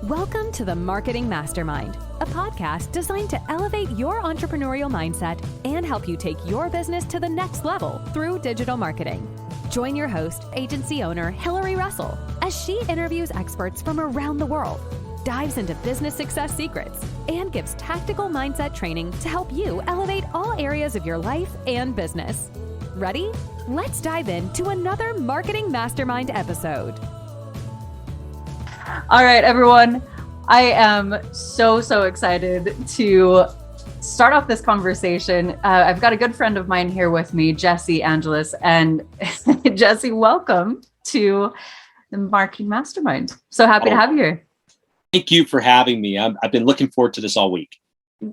Welcome to the Marketing Mastermind, a podcast designed to elevate your entrepreneurial mindset and help you take your business to the next level through digital marketing. Join your host, agency owner Hillary Russell, as she interviews experts from around the world, dives into business success secrets, and gives tactical mindset training to help you elevate all areas of your life and business. Ready? Let's dive into another Marketing Mastermind episode. All right, everyone. I am so excited to start off this conversation. I've got a good friend of mine here with me, Jesse Angeles. And Jesse, welcome to the Marketing Mastermind. So happy to have you here. Thank you for having me. I've been looking forward to this all week.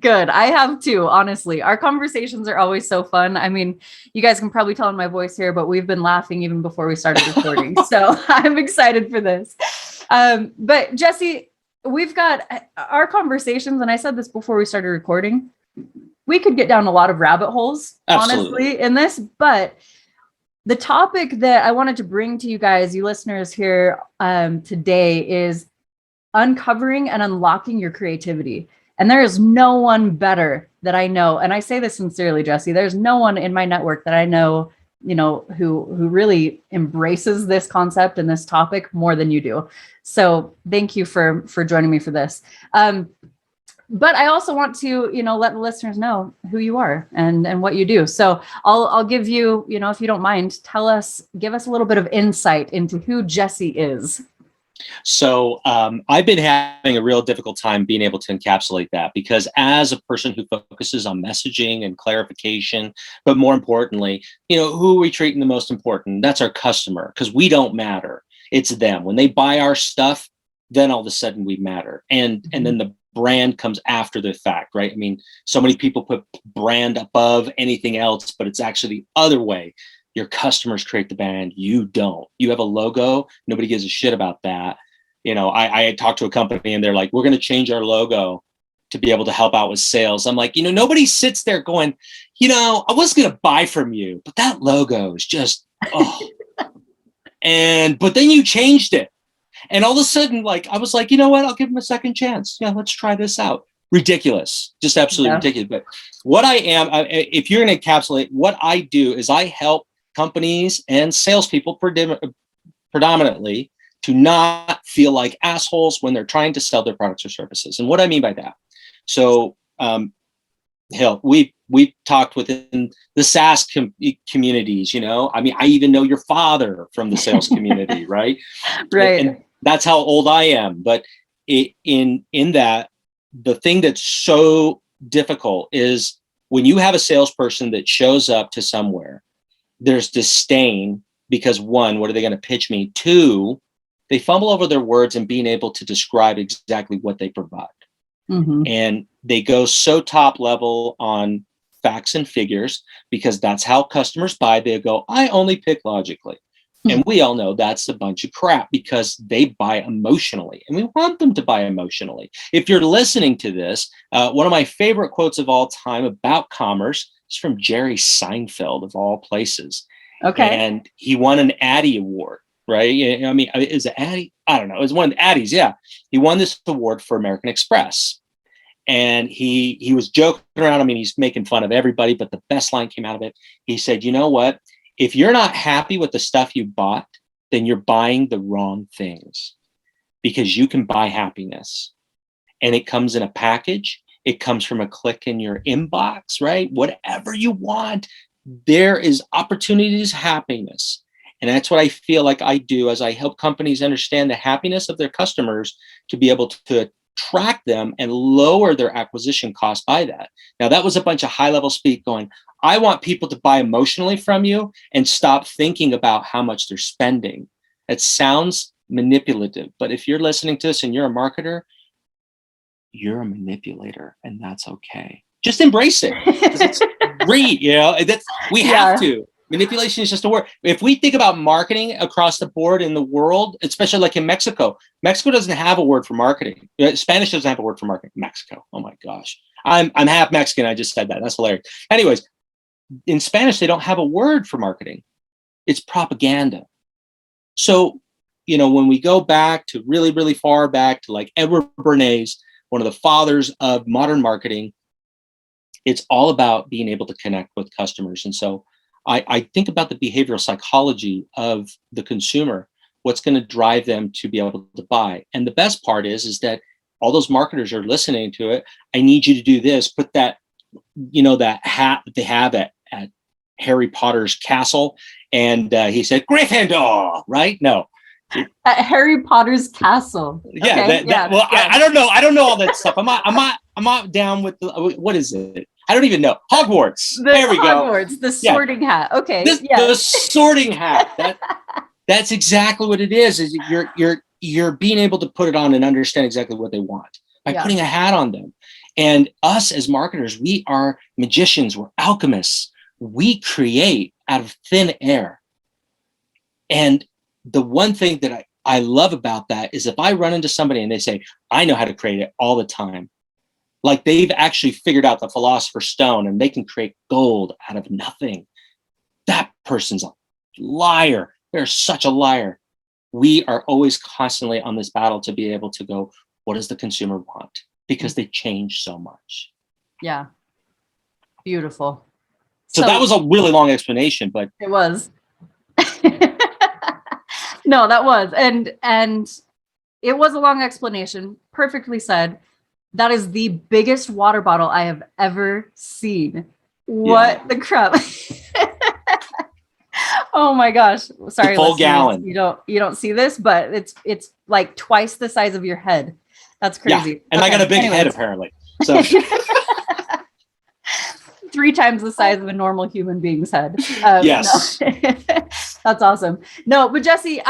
Good. I have too, honestly. Our conversations are always so fun. I mean, you guys can probably tell in my voice here, but we've been laughing even before we started recording. So I'm excited for this. But Jesse, we've got our conversations, and I said this before we started recording, we could get down a lot of rabbit holes, honestly, in this, but the topic that I wanted to bring to you guys, you listeners here today, is uncovering and unlocking your creativity. And there is no one better that I know. And I say this sincerely, Jesse, there's no one in my network that I know, who really embraces this concept and this topic more than you do. So thank you for joining me for this. But I also want to, let the listeners know who you are and what you do. So I'll give you, if you don't mind, give us a little bit of insight into who Jesse is. So I've been having a real difficult time being able to encapsulate that, because as a person who focuses on messaging and clarification, but more importantly, who are we treating the most important? That's our customer, because we don't matter. It's them. When they buy our stuff, then all of a sudden we matter. And then the brand comes after the fact, right? I mean, so many people put brand above anything else, but it's actually the other way. Your customers create the brand. You don't. You have a logo. Nobody gives a shit about that. I talked to a company and they're like, we're going to change our logo to be able to help out with sales. I'm like, nobody sits there going, I was going to buy from you, but that logo is just, oh. But then you changed it. And all of a sudden, I was like, you know what? I'll give them a second chance. Yeah, let's try this out. Ridiculous. Just absolutely ridiculous. But what I am, if you're going to encapsulate, what I do is I help companies and salespeople predominantly to not feel like assholes when they're trying to sell their products or services. And what I mean by that, so hell, we've talked within the SaaS communities. I even know your father from the sales community, right? Right. And that's how old I am. But in that, the thing that's so difficult is when you have a salesperson that shows up to somewhere, there's disdain because, one, what are they going to pitch me? Two, they fumble over their words and being able to describe exactly what they provide. Mm-hmm. And they go so top level on facts and figures because that's how customers buy. They go, I only pick logically. Mm-hmm. And we all know that's a bunch of crap because they buy emotionally, and we want them to buy emotionally. If you're listening to this, one of my favorite quotes of all time about commerce is from Jerry Seinfeld, of all places. Okay. And he won an Addy Award, right? I mean, is it Addy? I don't know. It was one of the Addies. Yeah. He won this award for American Express. And he was joking around. I mean, he's making fun of everybody, but the best line came out of it. He said, you know what? If you're not happy with the stuff you bought, then you're buying the wrong things, because you can buy happiness and it comes in a package. It comes from a click in your inbox, right? Whatever you want, there is opportunities, happiness. And that's what I feel like I do as I help companies understand the happiness of their customers to be able to track them and lower their acquisition cost by that. Now, that was a bunch of high-level speak going, I want people to buy emotionally from you and stop thinking about how much they're spending. It sounds manipulative, but if you're listening to this and you're a marketer, you're a manipulator, and that's okay. Just embrace it. It's great, we have to. Manipulation is just a word. If we think about marketing across the board in the world, especially like in Mexico doesn't have a word for marketing. Spanish doesn't have a word for marketing. Mexico. Oh my gosh. I'm half Mexican. I just said that. That's hilarious. Anyways, in Spanish, they don't have a word for marketing. It's propaganda. So when we go back to really, really far back to like Edward Bernays, one of the fathers of modern marketing, it's all about being able to connect with customers. And so I think about the behavioral psychology of the consumer, what's going to drive them to be able to buy. And the best part is that all those marketers are listening to it. I need you to do this, put that, that hat that they have at Harry Potter's castle. And he said, Gryffindor, right? No. At Harry Potter's castle. Yeah. Okay. Well, yeah. I don't know. I don't know all that stuff. I'm not down with what is it? I don't even know. Hogwarts. There we go. Hogwarts, the sorting hat. Okay. The sorting hat. That's exactly what it is you're being able to put it on and understand exactly what they want by putting a hat on them. And us as marketers, we are magicians, we're alchemists. We create out of thin air. And the one thing that I love about that is if I run into somebody and they say, I know how to create it all the time, like they've actually figured out the philosopher's stone and they can create gold out of nothing, that person's a liar. They're such a liar. We are always constantly on this battle to be able to go, what does the consumer want? Because they change so much. Yeah. Beautiful. So that was a really long explanation, but it was. No, that was. And it was a long explanation. Perfectly said. That is the biggest water bottle I have ever seen. What the crap? Oh my gosh. Sorry. Full gallon. You don't see this, but it's like twice the size of your head. That's crazy. Yeah. And I got a big head apparently. So 3 times the size of a normal human being's head. Yes. No. That's awesome. No, but Jesse,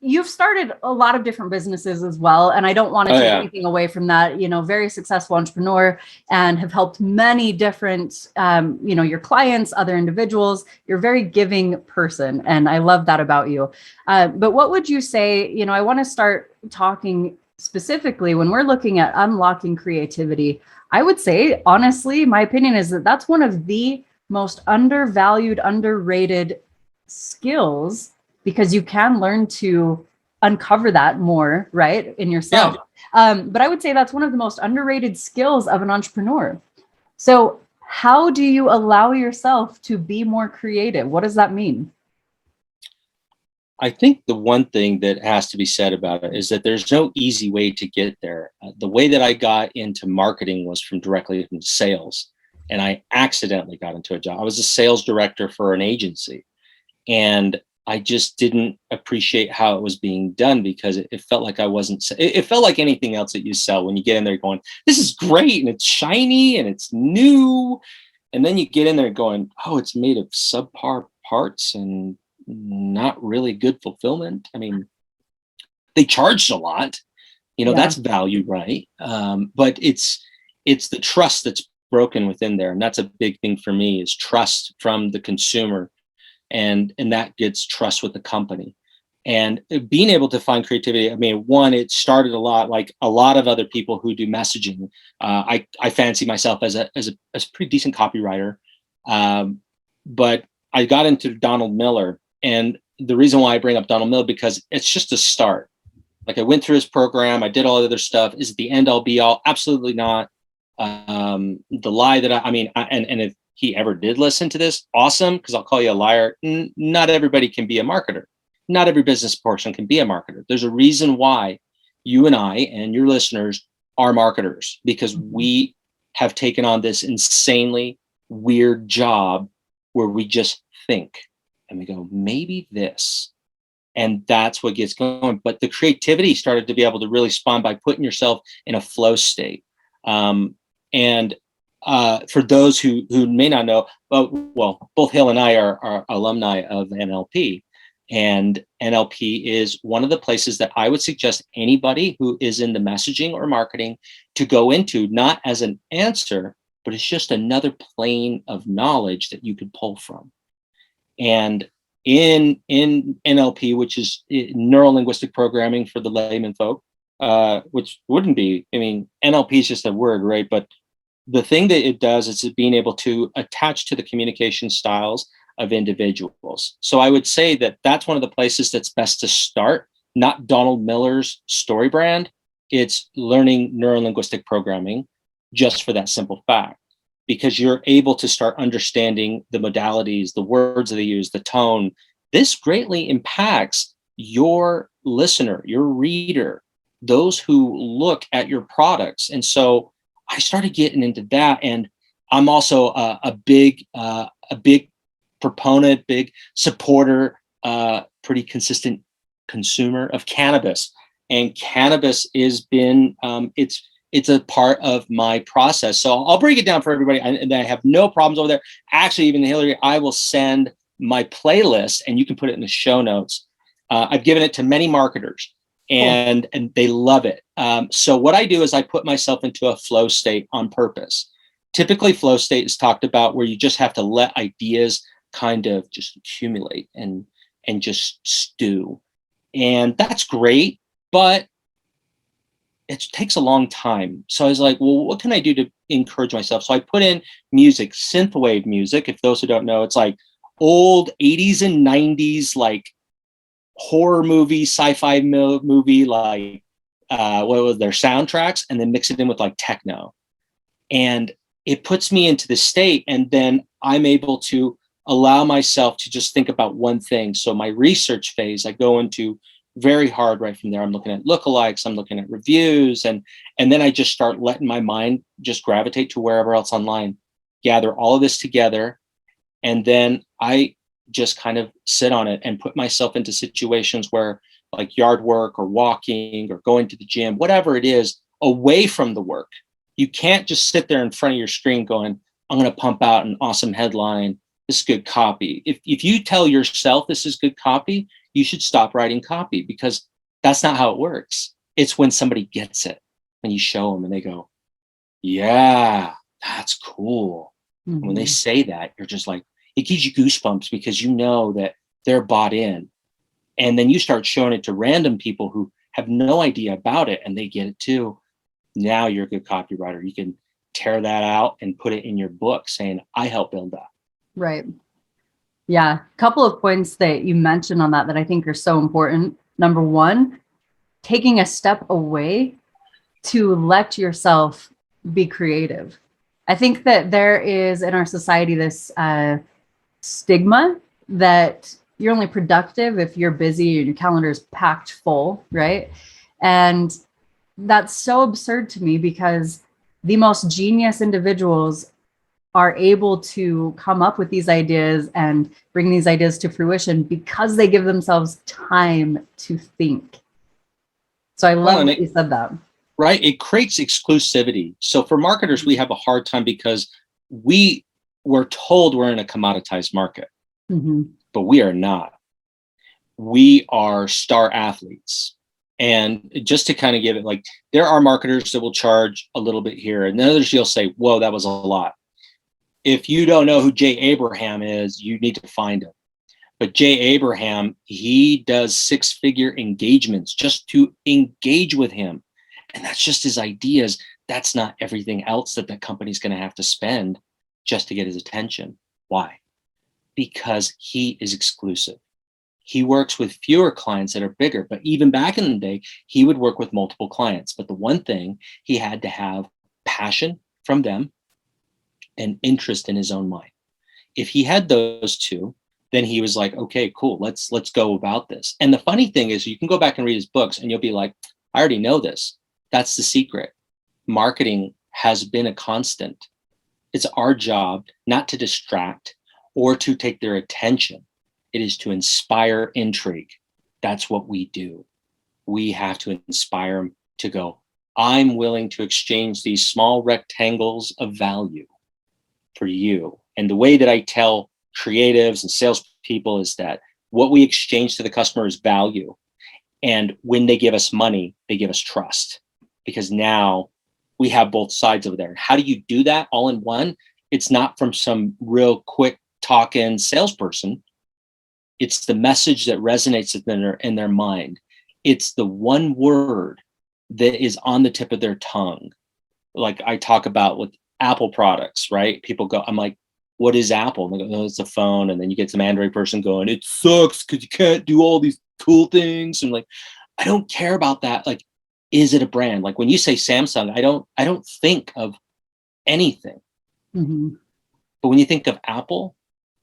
you've started a lot of different businesses as well. And I don't want to take anything away from that, very successful entrepreneur and have helped many different, your clients, other individuals. You're a very giving person. And I love that about you. But what would you say, I want to start talking specifically when we're looking at unlocking creativity. I would say, honestly, my opinion is that that's one of the most undervalued, underrated skills because you can learn to uncover that more, right, in yourself. Yeah. But I would say that's one of the most underrated skills of an entrepreneur. So how do you allow yourself to be more creative? What does that mean? I think the one thing that has to be said about it is that there's no easy way to get there. The way that I got into marketing was directly from sales, and I accidentally got into a job. I was a sales director for an agency, and I just didn't appreciate how it was being done because it felt like it felt like anything else that you sell when you get in there going, this is great, and it's shiny, and it's new. And then you get in there going, oh, it's made of subpar parts and not really good fulfillment. I mean, they charged a lot, that's value, right? But it's the trust that's broken within there. And that's a big thing for me is trust from the consumer. And that gets trust with the company. And being able to find creativity, I mean, one, it started a lot like a lot of other people who do messaging. I fancy myself as a pretty decent copywriter. But I got into Donald Miller. And the reason why I bring up Donald Miller, because it's just a start. Like I went through his program, I did all the other stuff. Is it the end all be all? Absolutely not. The lie that and if he ever did listen to this, awesome, because I'll call you a liar. Not everybody can be a marketer. Not every business person can be a marketer. There's a reason why you and I and your listeners are marketers, because we have taken on this insanely weird job where we just think. And we go, maybe this. And that's what gets going. But the creativity started to be able to really spawn by putting yourself in a flow state. For those who may not know, well, both Hill and I are alumni of NLP. And NLP is one of the places that I would suggest anybody who is in the messaging or marketing to go into, not as an answer, but it's just another plane of knowledge that you could pull from. And in NLP, which is neuro-linguistic programming for the layman folk, which wouldn't be, NLP is just a word, right? But the thing that it does is being able to attach to the communication styles of individuals. So I would say that that's one of the places that's best to start not Donald Miller's story brand. It's learning neurolinguistic programming, just for that simple fact, because you're able to start understanding the modalities, the words that they use, the tone. This greatly impacts your listener, your reader, those who look at your products. And so I started getting into that. And I'm also a big proponent, big supporter, pretty consistent consumer of cannabis. And cannabis has been, it's a part of my process. So I'll break it down for everybody, and I have no problems over there. Actually, even Hillary, I will send my playlist, and you can put it in the show notes. I've given it to many marketers, and they love it. So what I do is I put myself into a flow state on purpose. Typically, flow state is talked about where you just have to let ideas kind of just accumulate and just stew. And that's great, but it takes a long time. So I was like, well, what can I do to encourage myself? So I put in music, synthwave music. If those who don't know, it's like old 80s and 90s, like horror movie, sci-fi movie, like what was their soundtracks, and then mix it in with like techno. And it puts me into the state, and then I'm able to allow myself to just think about one thing. So my research phase, I go into very hard right from there. I'm looking at lookalikes, I'm looking at reviews, and then I just start letting my mind just gravitate to wherever else online, gather all of this together, and then I just kind of sit on it and put myself into situations where, like yard work or walking or going to the gym, whatever it is, away from the work. You can't just sit there in front of your screen going, I'm going to pump out an awesome headline. This is good copy. If you tell yourself this is good copy, you should stop writing copy, because that's not how it works. It's when somebody gets it, when you show them and they go, yeah, that's cool. Mm-hmm. When they say that, you're just like, it gives you goosebumps, because you know that they're bought in. And then you start showing it to random people who have no idea about it, and they get it too. Now you're a good copywriter. You can tear that out and put it in your book saying, I helped build that. Right. Yeah. A couple of points that you mentioned on that I think are so important. Number one, taking a step away to let yourself be creative. I think that there is in our society this stigma that you're only productive if you're busy and your calendar is packed full, right? And that's so absurd to me, because the most genius individuals are able to come up with these ideas and bring these ideas to fruition because they give themselves time to think. So I love that you said that. Right. It creates exclusivity. So for marketers, we have a hard time because we were told we're in a commoditized market, but we are not. We are star athletes. And just to kind of give it, like, there are marketers that will charge a little bit here, and others you'll say, whoa, that was a lot. If you don't know who Jay Abraham is, you need to find him. But Jay Abraham, he does 6-figure engagements just to engage with him. And that's just his ideas. That's not everything else that the company's going to have to spend just to get his attention. Why? Because he is exclusive. He works with fewer clients that are bigger. But even back in the day, he would work with multiple clients. But the one thing, he had to have passion from them and interest in his own mind. If he had those two, then he was like, okay, cool, let's go about this. And the funny thing is, you can go back and read his books and you'll be like, I already know this. That's the secret. Marketing has been a constant. It's our job not to distract or to take their attention. It is to inspire intrigue. That's what we do. We have to inspire them to go, I'm willing to exchange these small rectangles of value for you. And the way that I tell creatives and salespeople is that what we exchange to the customer is value. And when they give us money, they give us trust, because now we have both sides over there. How do you do that all in one? It's not from some real quick talking salesperson. It's the message that resonates in their mind. It's the one word that is on the tip of their tongue. Like I talk about with Apple products, right? People go, I'm like, what is Apple? And they go, oh, it's a phone. And then you get some Android person going, it sucks because you can't do all these cool things. And like, I don't care about that. Like, is it a brand? Like when you say Samsung, I don't think of anything. Mm-hmm. But when you think of Apple,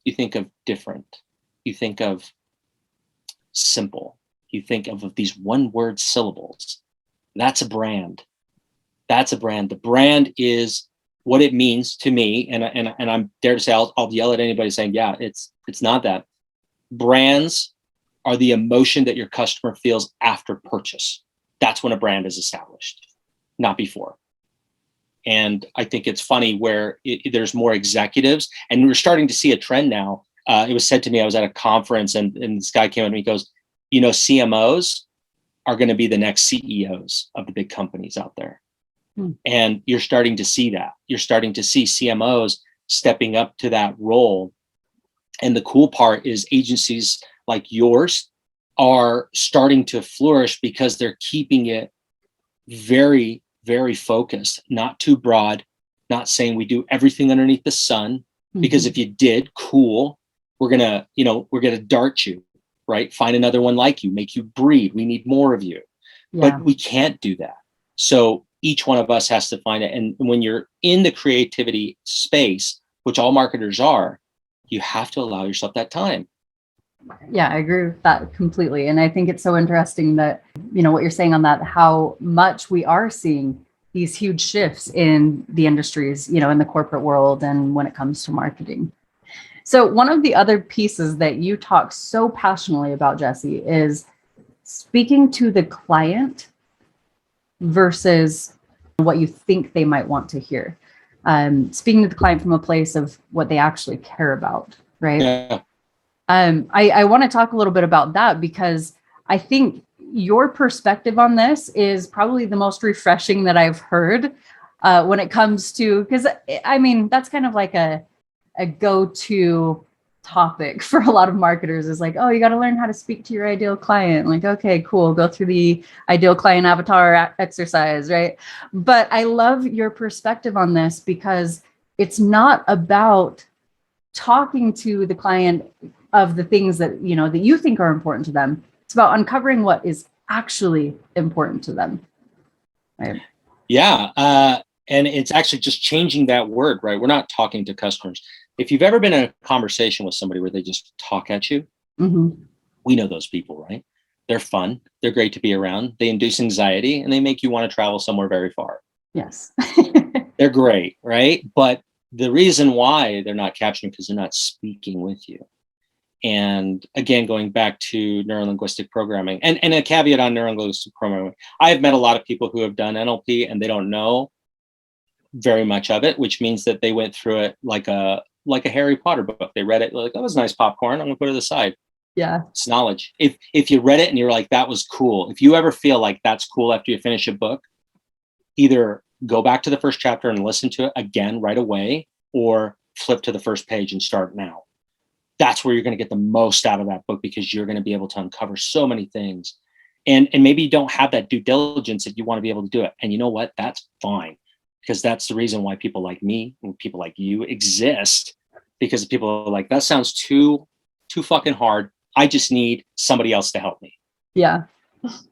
you think of different. You think of simple. You think of these one word syllables. That's a brand. That's a brand. The brand is what it means to me. And I'm dare to say, I'll yell at anybody saying, yeah, it's not that. Brands are the emotion that your customer feels after purchase. That's when a brand is established, not before. And I think it's funny where there's more executives, and we're starting to see a trend now. It was said to me, I was at a conference and this guy came up to me and goes, CMOs are going to be the next CEOs of the big companies out there. And you're starting to see that. You're starting to see CMOs stepping up to that role. And the cool part is agencies like yours are starting to flourish because they're keeping it very, very focused, not too broad, not saying we do everything underneath the sun, because if you did, cool, we're going to dart you, right? Find another one like you, make you breed. We need more of you, but we can't do that. So each one of us has to find it. And when you're in the creativity space, which all marketers are, you have to allow yourself that time. Yeah, I agree with that completely. And I think it's so interesting that, what you're saying on that, how much we are seeing these huge shifts in the industries, in the corporate world and when it comes to marketing. So one of the other pieces that you talk so passionately about, Jesse, is speaking to the client versus what you think they might want to hear. Speaking to the client from a place of what they actually care about, right? Yeah. I want to talk a little bit about that because I think your perspective on this is probably the most refreshing that I've heard when it comes to, because I mean, that's kind of like a go-to topic for a lot of marketers is like, oh, you got to learn how to speak to your ideal client. Like, okay, cool. Go through the ideal client avatar exercise, right? But I love your perspective on this because it's not about talking to the client of the things that, that you think are important to them. It's about uncovering what is actually important to them. Right. Yeah. And it's actually just changing that word, right? We're not talking to customers. If you've ever been in a conversation with somebody where they just talk at you, we know those people, right? They're fun. They're great to be around. They induce anxiety and they make you want to travel somewhere very far. Yes. They're great, right? But the reason why they're not capturing because they're not speaking with you. And again, going back to neurolinguistic programming and a caveat on neurolinguistic programming, I have met a lot of people who have done NLP and they don't know very much of it, which means that they went through it like a Harry Potter book. They read it like, that was nice popcorn. I'm gonna put it aside. Yeah. It's knowledge. If you read it and you're like, that was cool. If you ever feel like that's cool after you finish a book, either go back to the first chapter and listen to it again right away, or flip to the first page and start now. That's where you're going to get the most out of that book because you're going to be able to uncover so many things. And maybe you don't have that due diligence that you want to be able to do it. And you know what? That's fine. Because that's the reason why people like me and people like you exist. Because people are like, that sounds too fucking hard. I just need somebody else to help me. Yeah.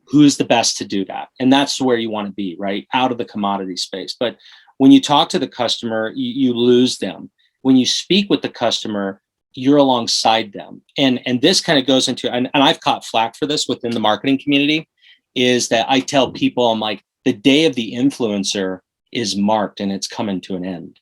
Who's the best to do that? And that's where you want to be, right? Out of the commodity space. But when you talk to the customer, you lose them. When you speak with the customer, you're alongside them. And this kind of goes into, and I've caught flack for this within the marketing community, is that I tell people, I'm like, the day of the influencer is marked and it's coming to an end.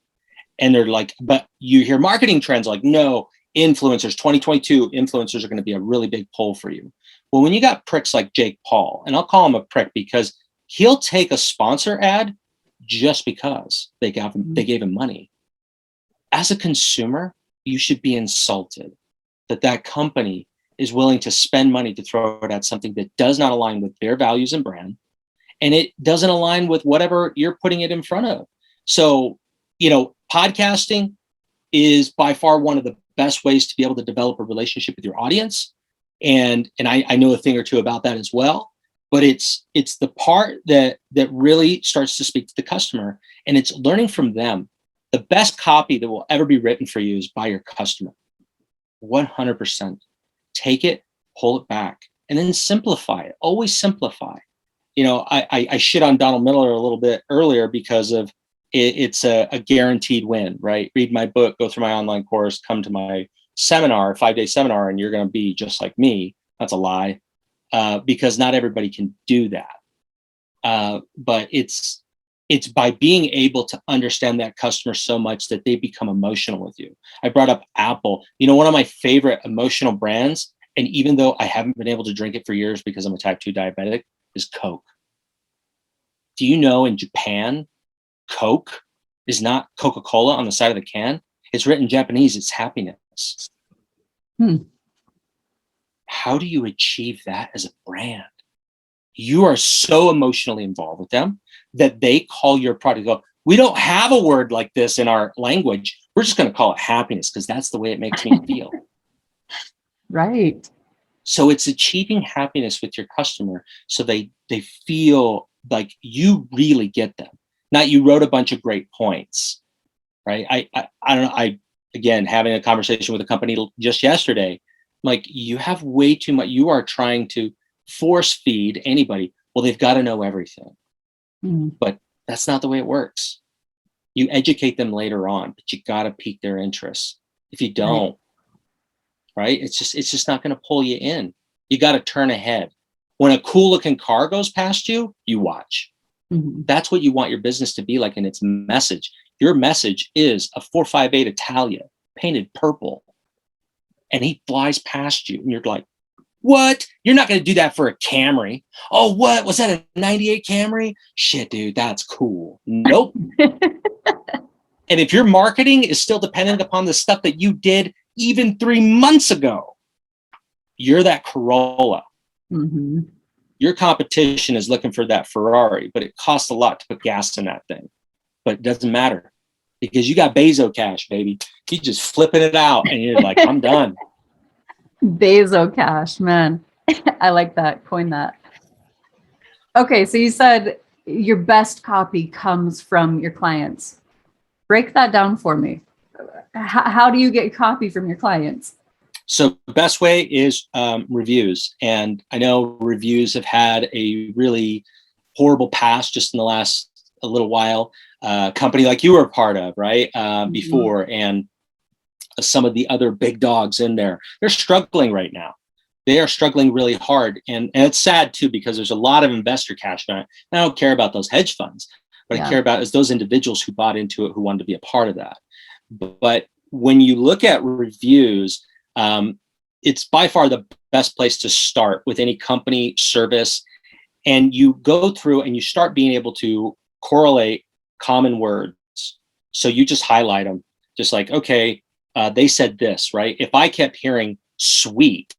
And they're like, but you hear marketing trends like, no, influencers, 2022 influencers are going to be a really big pull for you. Well, when you got pricks like Jake Paul, and I'll call him a prick because he'll take a sponsor ad just because they gave him money. As a consumer, you should be insulted that company is willing to spend money to throw it at something that does not align with their values and brand. And it doesn't align with whatever you're putting it in front of. So, podcasting is by far one of the best ways to be able to develop a relationship with your audience. And I know a thing or two about that as well. But it's the part that really starts to speak to the customer, and it's learning from them. The best copy that will ever be written for you is by your customer. 100%. Take it, pull it back, and then simplify it. Always simplify. I shit on Donald Miller a little bit earlier because of it's a guaranteed win, right? Read my book, go through my online course, come to my seminar, 5-day seminar, and you're going to be just like me. That's a lie, because not everybody can do that. But it's by being able to understand that customer so much that they become emotional with you. I brought up Apple. One of my favorite emotional brands, and even though I haven't been able to drink it for years because I'm a type 2 diabetic, is Coke. Do you know in Japan, Coke is not Coca-Cola on the side of the can? It's written in Japanese. It's happiness. How do you achieve that as a brand? You are so emotionally involved with them that they call your product, go, we don't have a word like this in our language. We're just going to call it happiness because that's the way it makes me feel. Right. So it's achieving happiness with your customer so they feel like you really get them. Not you wrote a bunch of great points, right? I don't know. Again, having a conversation with a company just yesterday, like, you have way too much. You are trying to force feed anybody. Well, they've got to know everything. But that's not the way it works. You educate them later on, but you got to pique their interest. If you don't, right? It's just not going to pull you in. You got to turn ahead. When a cool looking car goes past you, you watch. That's what you want your business to be like in its message. Your message is a 458 Italia painted purple, and he flies past you, and you're like, what? You're not going to do that for a Camry. Oh, what? Was that a 98 Camry? Shit, dude, that's cool. Nope. And if your marketing is still dependent upon the stuff that you did even 3 months ago, you're that Corolla. Your competition is looking for that Ferrari, but it costs a lot to put gas in that thing. But it doesn't matter because you got Bezo cash, baby. You just flipping it out and you're like, I'm done. Bezo cash, man. I like that. Coin that. Okay, so you said your best copy comes from your clients. Break that down for me. How do you get copy from your clients? So the best way is reviews. And I know reviews have had a really horrible past just in the last a little while. Company like you were a part of, right? Before, and some of the other big dogs in there, they're struggling right now. They are struggling really hard. And it's sad too, because there's a lot of investor cash now. I don't care about those hedge funds. What I care about is those individuals who bought into it, who wanted to be a part of that. But when you look at reviews, it's by far the best place to start with any company, service. And you go through and you start being able to correlate common words. So you just highlight them, just like, okay, they said this, right? If I kept hearing sweet,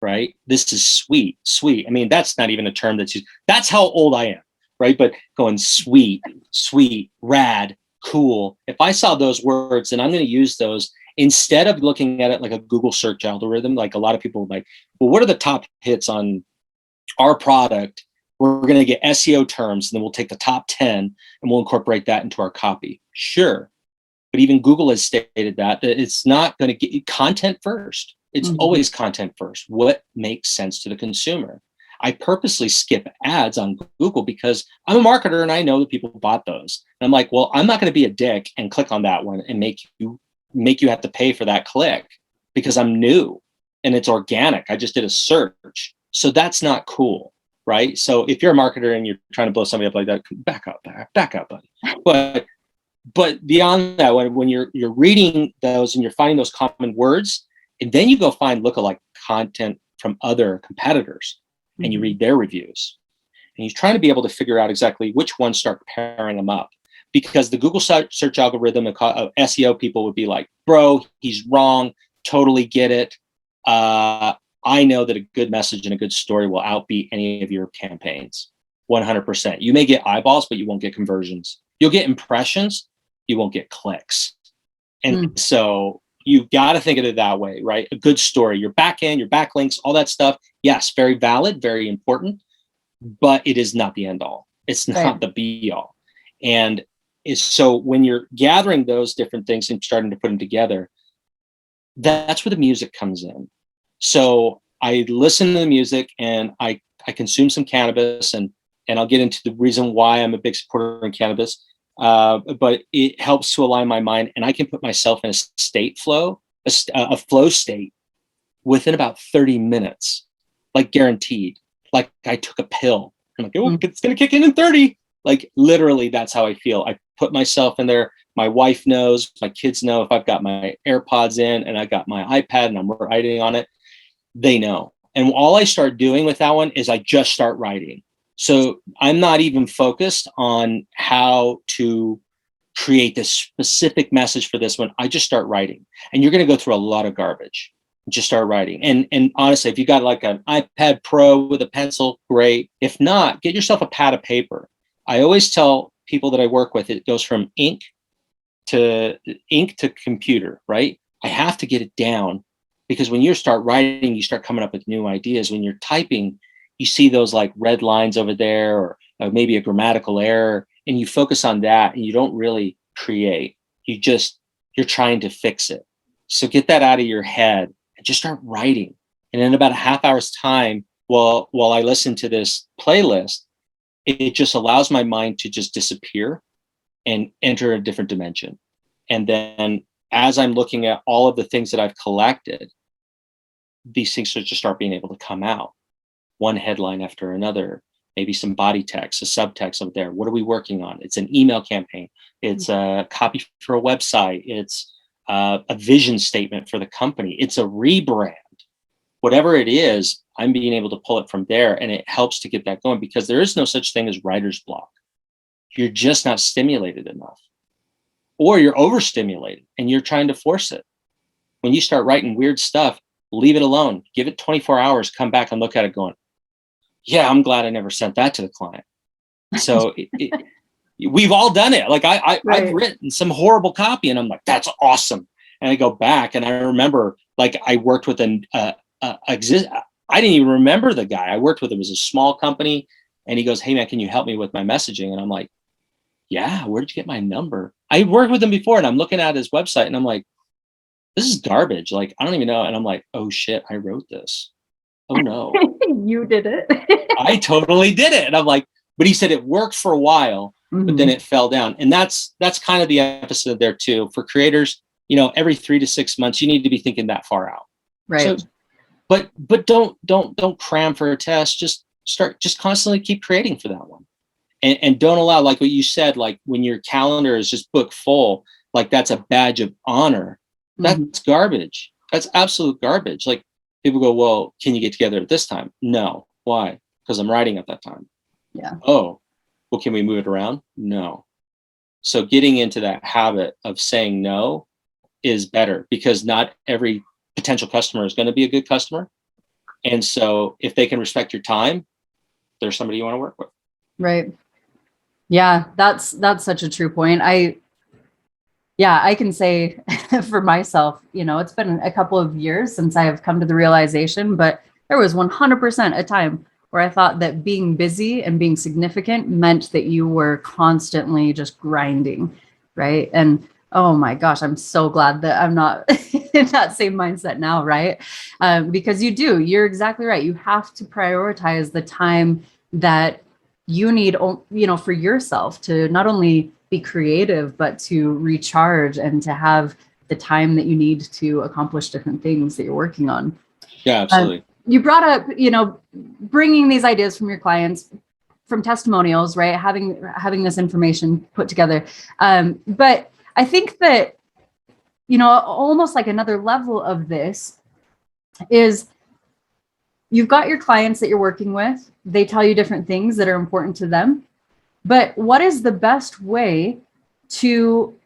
right? This is sweet, sweet. I mean, that's not even a term that's used. That's how old I am, right? But going sweet, sweet, rad, cool. If I saw those words, then I'm going to use those instead of looking at it like a Google search algorithm. Like a lot of people like, well, what are the top hits on our product? We're going to get SEO terms, and then we'll take the top 10 and we'll incorporate that into our copy. Sure. But even Google has stated that it's not going to get content first. It's always content first. What makes sense to the consumer? I purposely skip ads on Google because I'm a marketer and I know that people bought those. And I'm like, well, I'm not going to be a dick and click on that one and make you have to pay for that click because I'm new and it's organic. I just did a search. So that's not cool, right? So if you're a marketer and you're trying to blow somebody up like that, back up, buddy. But beyond that, when you're reading those and you're finding those common words, and then you go find lookalike content from other competitors and you read their reviews. And you're trying to be able to figure out exactly which ones start pairing them up. Because the Google search algorithm of SEO people would be like, bro, he's wrong. Totally get it. I know that a good message and a good story will outbeat any of your campaigns. 100%. You may get eyeballs, but you won't get conversions. You'll get impressions. You won't get clicks. And so you've got to think of it that way, right? A good story, your back end, your backlinks, all that stuff. Yes, very valid, very important, but it is not the end all. It's not the be all. And so when you're gathering those different things and starting to put them together, that's where the music comes in. So I listen to the music and I consume some cannabis, and I'll get into the reason why I'm a big supporter of cannabis. But it helps to align my mind, and I can put myself in a state flow, a flow state within about 30 minutes, like guaranteed. Like I took a pill. I'm like, oh, it's going to kick in 30. Like literally, that's how I feel. I put myself in there. My wife knows, my kids know if I've got my AirPods in and I got my iPad and I'm writing on it, they know. And all I start doing with that one is I just start writing. So I'm not even focused on how to create this specific message for this one. I just start writing, and you're going to go through a lot of garbage. Just start writing. And honestly, if you got like an iPad Pro with a pencil, great. If not, get yourself a pad of paper. I always tell people that I work with, it goes from ink to computer, right? I have to get it down, because when you start writing, you start coming up with new ideas. When you're typing, you see those like red lines over there, or maybe a grammatical error, and you focus on that and you don't really create. You're trying to fix it. So get that out of your head and just start writing. And in about a half hour's time, while I listen to this playlist, it just allows my mind to just disappear and enter a different dimension. And then as I'm looking at all of the things that I've collected, these things should just start being able to come out. One headline after another, maybe some body text, a subtext over there. What are we working on? It's an email campaign. It's a copy for a website. It's a vision statement for the company. It's a rebrand. Whatever it is, I'm being able to pull it from there, and it helps to get that going, because there is no such thing as writer's block. You're just not stimulated enough, or you're overstimulated and you're trying to force it. When you start writing weird stuff, leave it alone. Give it 24 hours, come back and look at it going, yeah, I'm glad I never sent that to the client. So we've all done it. Like I've written some horrible copy and I'm like, that's awesome. And I go back and I remember, like, I worked with I didn't even remember the guy I worked with. It was a small company, and he goes, hey man, can you help me with my messaging? And I'm like, yeah, where did you get my number? I worked with him before, and I'm looking at his website and I'm like, this is garbage. Like, I don't even know. And I'm like, oh shit, I wrote this. Oh no. You did it. I totally did it. And I'm like, but he said it worked for a while, but then it fell down. And that's kind of the episode there too. For creators, every 3 to 6 months, you need to be thinking that far out. Right. So, but don't cram for a test. Just constantly keep creating for that one. And don't allow, like what you said, like when your calendar is just booked full, like that's a badge of honor. That's garbage. That's absolute garbage. Like people go, well, can you get together at this time? No. Why? Because I'm writing at that time. Yeah. Oh, well, can we move it around? No. So getting into that habit of saying no is better, because not every potential customer is going to be a good customer. And so if they can respect your time, there's somebody you want to work with. Right. Yeah, that's such a true point. I can say for myself, it's been a couple of years since I have come to the realization, but there was 100% a time where I thought that being busy and being significant meant that you were constantly just grinding, right? And oh my gosh, I'm so glad that I'm not in that same mindset now, right? Because you're exactly right. You have to prioritize the time that you need, for yourself to not only be creative, but to recharge and to have the time that you need to accomplish different things that you're working on. Yeah, absolutely. You brought up, bringing these ideas from your clients, from testimonials, right? Having this information put together. But I think that, almost like another level of this is you've got your clients that you're working with. They tell you different things that are important to them. But what is the best way to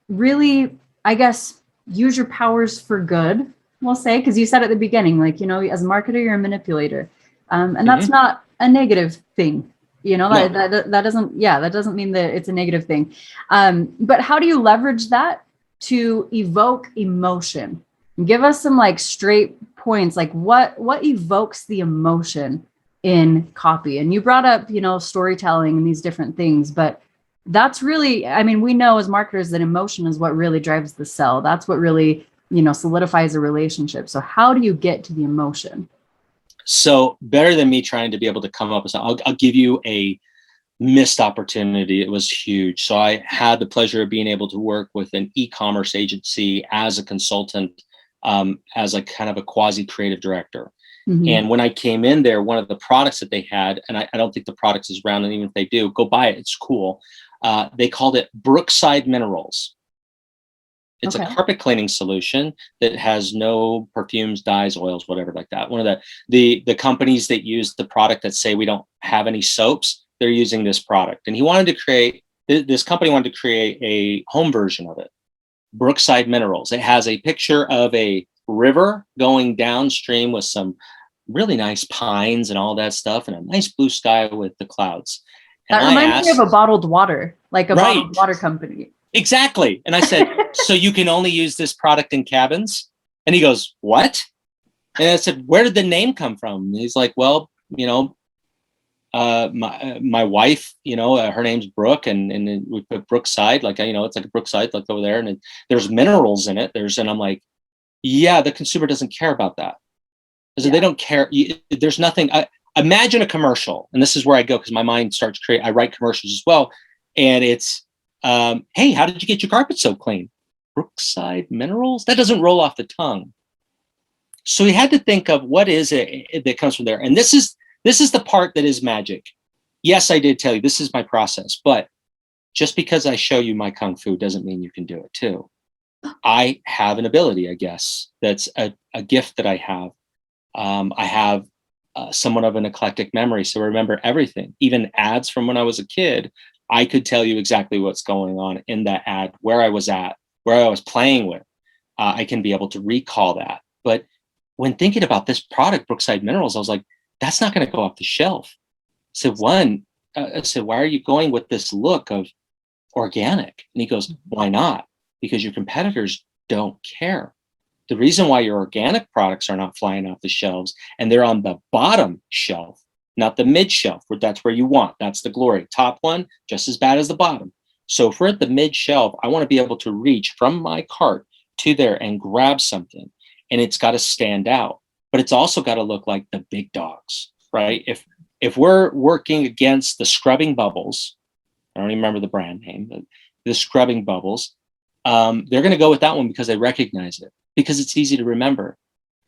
really, I guess, use your powers for good? We'll say, because you said at the beginning, like, as a marketer, you're a manipulator. And that's not a negative thing. No. that doesn't mean that it's a negative thing. But how do you leverage that to evoke emotion? Give us some like straight points, like what evokes the emotion in copy? And you brought up, storytelling and these different things, but that's really, we know as marketers that emotion is what really drives the sell. That's what really, solidifies a relationship. So how do you get to the emotion? So better than me trying to be able to come up with something, I'll give you a missed opportunity. It was huge. So I had the pleasure of being able to work with an e-commerce agency as a consultant, as a kind of a quasi creative director. Mm-hmm. And when I came in there, one of the products that they had, and I don't think the product is around, and even if they do, go buy it. It's cool. They called it Brookside Minerals. It's a carpet cleaning solution that has no perfumes, dyes, oils, whatever like that. One of the companies that use the product that say we don't have any soaps, they're using this product. And this company wanted to create a home version of it, Brookside Minerals. It has a picture of a river going downstream with some really nice pines and all that stuff, and a nice blue sky with the clouds. And that reminds me of a bottled water, like a bottled water company. Exactly. And I said, so you can only use this product in cabins? And he goes, what? And I said, where did the name come from? And he's like, well, my wife, her name's Brooke, and we put Brookside, like, it's like a Brookside, like over there, and there's minerals in it. And I'm like, yeah, the consumer doesn't care about that. I said, they don't care. There's nothing. Imagine a commercial, and this is where I go because my mind starts creating. I write commercials as well, and it's, hey, how did you get your carpet so clean? Brookside Minerals? That doesn't roll off the tongue. So we had to think of what is it that comes from there. And this is the part that is magic. Yes, I did tell you this is my process, but just because I show you my Kung Fu doesn't mean you can do it too. I have an ability, I guess. That's a gift that I have. I have somewhat of an eclectic memory. So I remember everything, even ads from when I was a kid. I could tell you exactly what's going on in that ad, where I was at, where I was playing with. I can be able to recall that. But when thinking about this product, Brookside Minerals, I was like, that's not going to go off the shelf. So I said, why are you going with this look of organic? And he goes, why not? Because your competitors don't care. The reason why your organic products are not flying off the shelves and they're on the bottom shelf, not the mid shelf, where that's where you want. That's the glory. Top one, just as bad as the bottom. So if we're at the mid shelf, I want to be able to reach from my cart to there and grab something. And it's got to stand out, but it's also got to look like the big dogs, right? If we're working against the Scrubbing Bubbles, I don't even remember the brand name, but the Scrubbing Bubbles, they're going to go with that one because they recognize it, because it's easy to remember.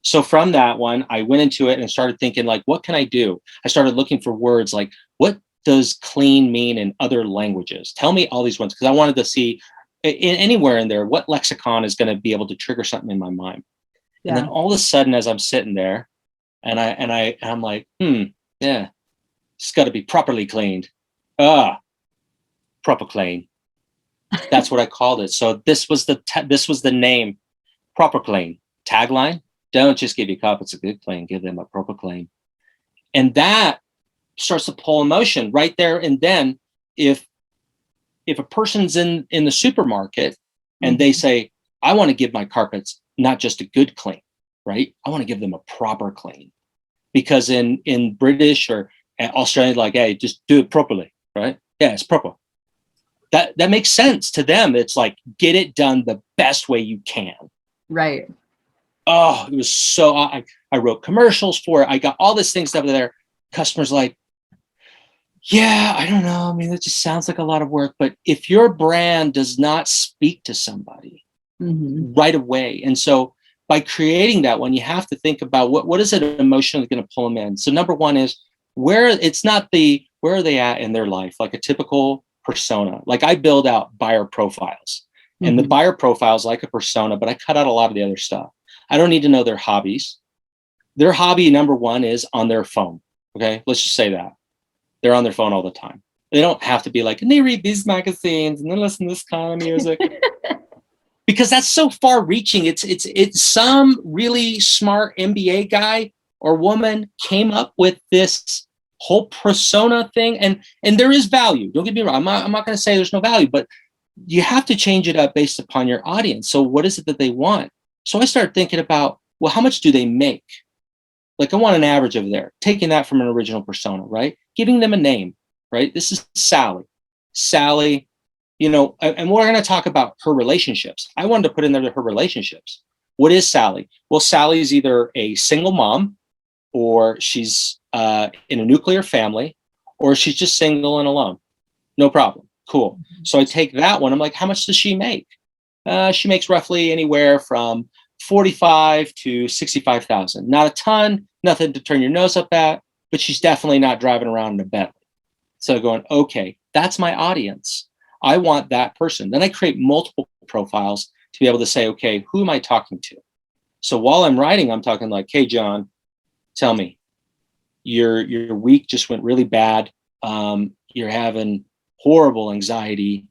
So from that one, I went into it and started thinking, like, what can I do? I started looking for words like, what does clean mean in other languages? Tell me all these ones, because I wanted to see anywhere in there what lexicon is going to be able to trigger something in my mind. Yeah. And then all of a sudden, as I'm sitting there, and I'm like, yeah, it's got to be properly cleaned. Proper clean. That's what I called it. So this was the name, Proper Clean. Tagline: don't just give your carpets a good clean, give them a proper clean. And that starts to pull emotion right there. And then if a person's in the supermarket and they say, I want to give my carpets not just a good clean, right? I want to give them a proper clean. Because in British or Australian, like, hey, just do it properly, right? Yeah, it's proper. That makes sense to them. It's like, get it done the best way you can. Right. Oh, it was so, I wrote commercials for it. I got all this thing stuff there. Customers like, yeah, I don't know. I mean, that just sounds like a lot of work. But if your brand does not speak to somebody right away, and so by creating that one, you have to think about what is it emotionally going to pull them in. So number one is where are they at in their life, like a typical persona. Like I build out buyer profiles, and the buyer profile is like a persona, but I cut out a lot of the other stuff. I don't need to know their hobbies. Their hobby, number one, is on their phone. Okay, let's just say that. They're on their phone all the time. They don't have to be like, and they read these magazines and they listen to this kind of music. Because that's so far reaching. It's some really smart MBA guy or woman came up with this whole persona thing. And there is value. Don't get me wrong. I'm not going to say there's no value, but you have to change it up based upon your audience. So what is it that they want? So I started thinking about, well, how much do they make? Like I want an average over there, taking that from an original persona, right? Giving them a name, right? This is Sally. Sally, and we're going to talk about her relationships. I wanted to put in there her relationships. What is Sally? Well, Sally is either a single mom or she's in a nuclear family, or she's just single and alone. No problem. Cool. So I take that one. I'm like, how much does she make? She makes roughly anywhere from 45 to 65,000. Not a ton, nothing to turn your nose up at, but she's definitely not driving around in a Bentley. So going, okay, that's my audience. I want that person. Then I create multiple profiles to be able to say, okay, who am I talking to? So while I'm writing, I'm talking like, hey, John, tell me, your week just went really bad. You're having horrible anxiety.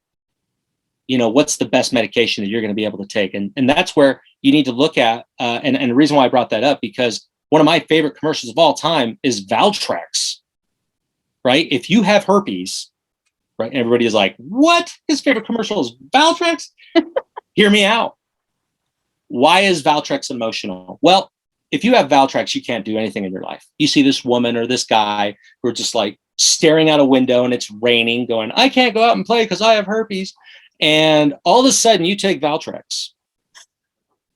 What's the best medication that you're going to be able to take? And that's where you need to look at. And the reason why I brought that up, because one of my favorite commercials of all time is Valtrex, right? If you have herpes, right? Everybody is like, what? His favorite commercial is Valtrex? Hear me out. Why is Valtrex emotional? Well, if you have Valtrex, you can't do anything in your life. You see this woman or this guy who are just like staring out a window and it's raining, going, I can't go out and play because I have herpes. And all of a sudden you take Valtrex.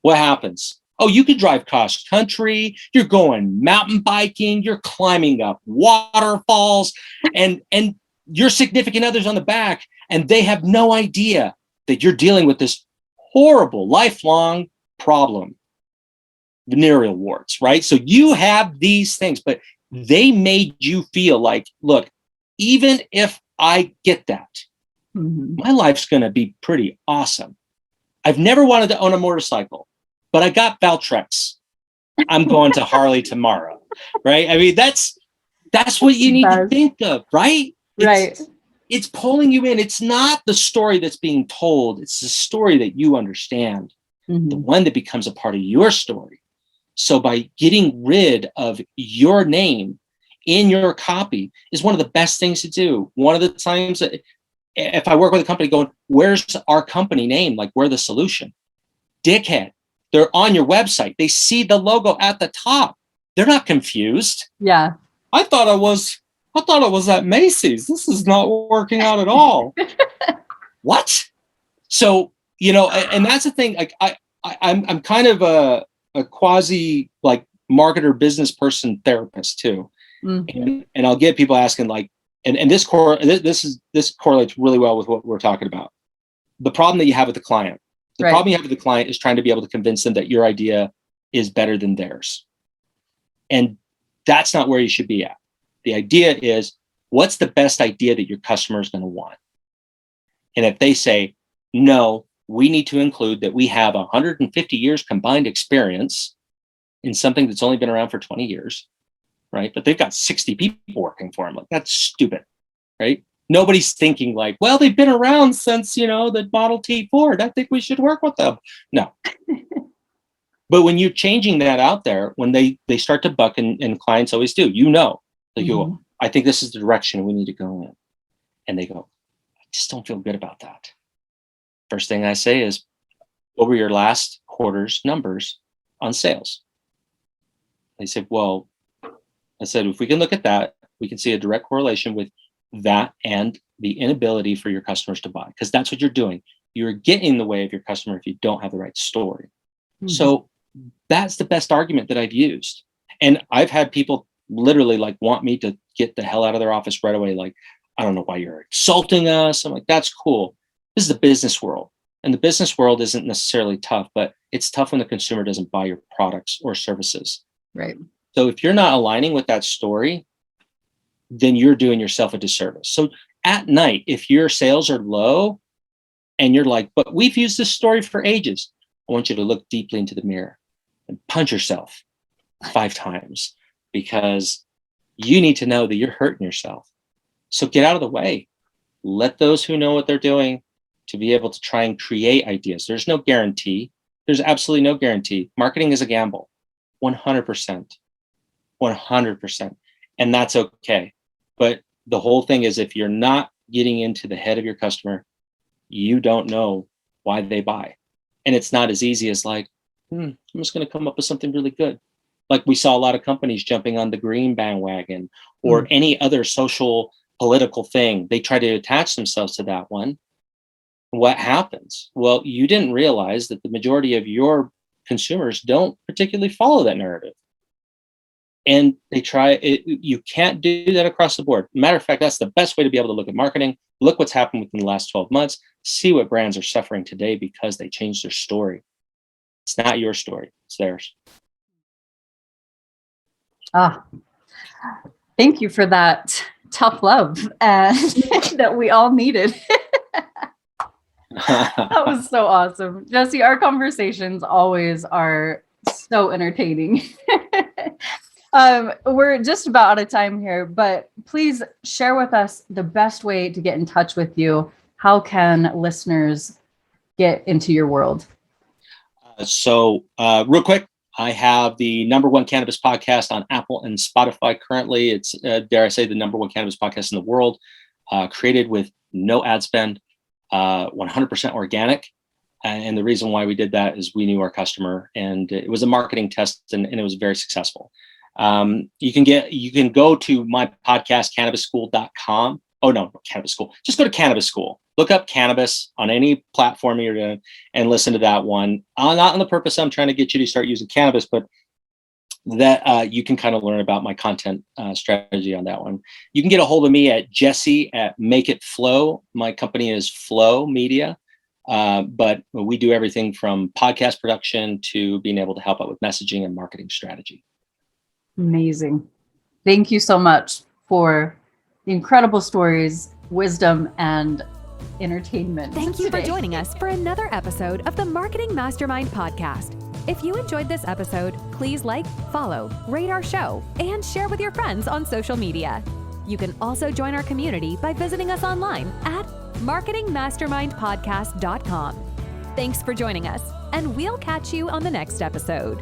What happens? Oh, you could drive cross country. You're going mountain biking. You're climbing up waterfalls, and your significant other's on the back, and they have no idea that you're dealing with this horrible lifelong problem, venereal warts, right? So you have these things, but they made you feel like, look, even if I get that, my life's going to be pretty awesome. I've never wanted to own a motorcycle, but I got Valtrex. I'm going to Harley tomorrow, right? I mean, that's what you need to think of, right? It's pulling you in. It's not the story that's being told. It's the story that you understand, the one that becomes a part of your story. So by getting rid of your name in your copy is one of the best things to do. One of the times that if I work with a company going, where's our company name? Like, we're the solution. Dickhead. They're on your website. They see the logo at the top. They're not confused. Yeah. I thought it was at Macy's. This is not working out at all. What? So, and that's the thing. Like I'm kind of a quasi like marketer, business person, therapist too. And I'll get people asking like, and this correlates really well with what we're talking about. The problem that you have with the client. The problem you have with the client is trying to be able to convince them that your idea is better than theirs. And that's not where you should be at. The idea is, what's the best idea that your customer is going to want? And if they say, no, we need to include that we have 150 years combined experience in something that's only been around for 20 years, right? But they've got 60 people working for them. Like, that's stupid, right? Nobody's thinking like, well, they've been around since, the Model T Ford. I think we should work with them. No. But when you're changing that out there, when they start to buck, and clients always do, they go, I think this is the direction we need to go in. And they go, I just don't feel good about that. First thing I say is, what were your last quarter's numbers on sales? They said, well, I said, if we can look at that, we can see a direct correlation with that and the inability for your customers to buy, because that's what you're doing. You're getting in the way of your customer if you don't have the right story. So that's the best argument that I've used. And I've had people literally like want me to get the hell out of their office right away. Like, I don't know why you're insulting us. I'm like, that's cool. This is the business world. And the business world isn't necessarily tough, but it's tough when the consumer doesn't buy your products or services. Right. So if you're not aligning with that story, then you're doing yourself a disservice. So at night, if your sales are low and you're like, but we've used this story for ages, I want you to look deeply into the mirror and punch yourself 5 times, because you need to know that you're hurting yourself. So get out of the way. Let those who know what they're doing to be able to try and create ideas. There's no guarantee. There's absolutely no guarantee. Marketing is a gamble. 100%. 100%. And that's okay. But the whole thing is, if you're not getting into the head of your customer, you don't know why they buy. And it's not as easy as like, I'm just going to come up with something really good. Like we saw a lot of companies jumping on the green bandwagon or any other social political thing. They try to attach themselves to that one. What happens? Well, you didn't realize that the majority of your consumers don't particularly follow that narrative. and they try it. You can't do that across the board. Matter of fact, that's the best way to be able to look at marketing. Look what's happened within the last 12 months. See what brands are suffering today because they changed their story. It's not your story, it's theirs. Thank you for that tough love that we all needed. That was so awesome. Jesse, our conversations always are so entertaining. We're just about out of time here, but please share with us the best way to get in touch with you. How can listeners get into your world? So real quick, I have the #1 cannabis podcast on Apple and Spotify currently. It's, dare I say, the #1 cannabis podcast in the world, created with no ad spend, 100% organic. And the reason why we did that is we knew our customer, and it was a marketing test, and it was very successful. You can go to my podcast, cannabisschool.com. Oh no, Cannabis School. Just go to Cannabis School. Look up cannabis on any platform you're in and listen to that one. Not on the purpose I'm trying to get you to start using cannabis, but that you can kind of learn about my content strategy on that one. You can get a hold of me at Jesse at Make It Flow. My company is Flow Media, but we do everything from podcast production to being able to help out with messaging and marketing strategy. Amazing. Thank you so much for the incredible stories, wisdom, and entertainment. Thank you today. for joining us for another episode of the Marketing Mastermind Podcast. If you enjoyed this episode, please like, follow, rate our show, and share with your friends on social media. You can also join our community by visiting us online at marketingmastermindpodcast.com. Thanks for joining us, and we'll catch you on the next episode.